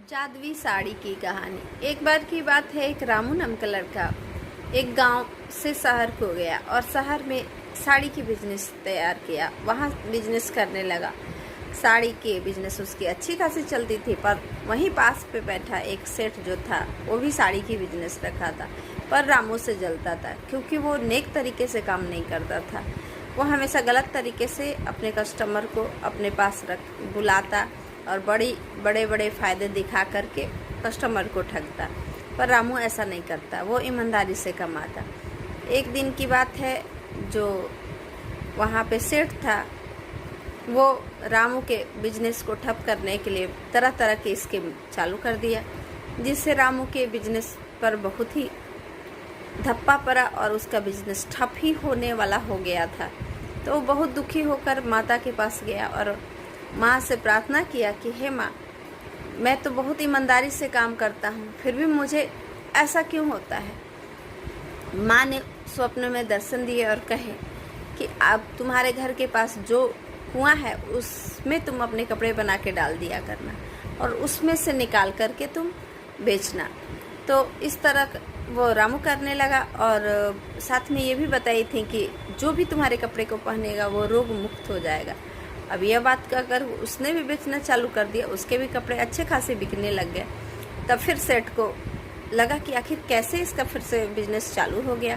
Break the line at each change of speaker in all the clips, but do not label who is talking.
जादुई साड़ी की कहानी। एक बार की बात है, एक रामू नाम का लड़का एक गांव से शहर को गया और शहर में साड़ी की बिजनेस तैयार किया। वहां बिजनेस करने लगा। साड़ी के बिजनेस उसकी अच्छी खासी चलती थी, पर वहीं पास पे बैठा एक सेठ जो था वो भी साड़ी की बिजनेस रखा था, पर रामू से जलता था क्योंकि वो नेक तरीके से काम नहीं करता था। वो हमेशा गलत तरीके से अपने कस्टमर को अपने पास बुलाता और बड़े बड़े फ़ायदे दिखा करके कस्टमर को ठगता। पर रामू ऐसा नहीं करता, वो ईमानदारी से कमाता। एक दिन की बात है, जो वहाँ पे सेठ था वो रामू के बिजनेस को ठप करने के लिए तरह तरह के स्कीम चालू कर दिया, जिससे रामू के बिजनेस पर बहुत ही धप्पा पड़ा और उसका बिजनेस ठप ही होने वाला हो गया था। तो वो बहुत दुखी होकर माता के पास गया और माँ से प्रार्थना किया कि हे माँ, मैं तो बहुत ईमानदारी से काम करता हूँ, फिर भी मुझे ऐसा क्यों होता है। माँ ने स्वप्न में दर्शन दिए और कहे कि अब तुम्हारे घर के पास जो कुआं है उसमें तुम अपने कपड़े बना के डाल दिया करना और उसमें से निकाल करके तुम बेचना। तो इस तरह वो रामू करने लगा और साथ में ये भी बताई थी कि जो भी तुम्हारे कपड़े को पहनेगा वो रोग मुक्त हो जाएगा। अब यह बात कहकर उसने भी बेचना चालू कर दिया, उसके भी कपड़े अच्छे खासे बिकने लग गए। तब फिर सेठ को लगा कि आखिर कैसे इसका फिर से बिजनेस चालू हो गया।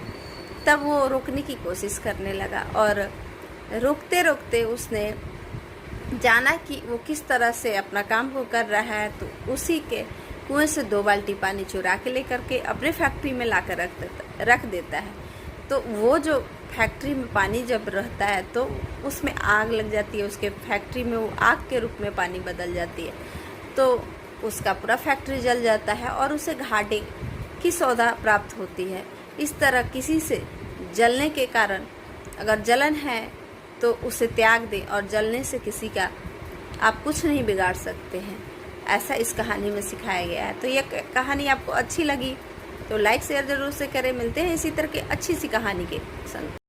तब वो रोकने की कोशिश करने लगा और रोकते रोकते उसने जाना कि वो किस तरह से अपना काम को कर रहा है। तो उसी के कुएं से 2 बाल्टी पानी चुरा के लेकर के अपने फैक्ट्री में ला कर रख देता है। तो वो जो फैक्ट्री में पानी जब रहता है तो उसमें आग लग जाती है, उसके फैक्ट्री में वो आग के रूप में पानी बदल जाती है। तो उसका पूरा फैक्ट्री जल जाता है और उसे घाटे की सौदा प्राप्त होती है। इस तरह किसी से जलने के कारण अगर जलन है तो उसे त्याग दें और जलने से किसी का आप कुछ नहीं बिगाड़ सकते हैं। ऐसा इस कहानी में सिखाया गया है। तो यह कहानी आपको अच्छी लगी तो लाइक शेयर ज़रूर से करें। मिलते हैं इसी तरह की अच्छी सी कहानी के संग।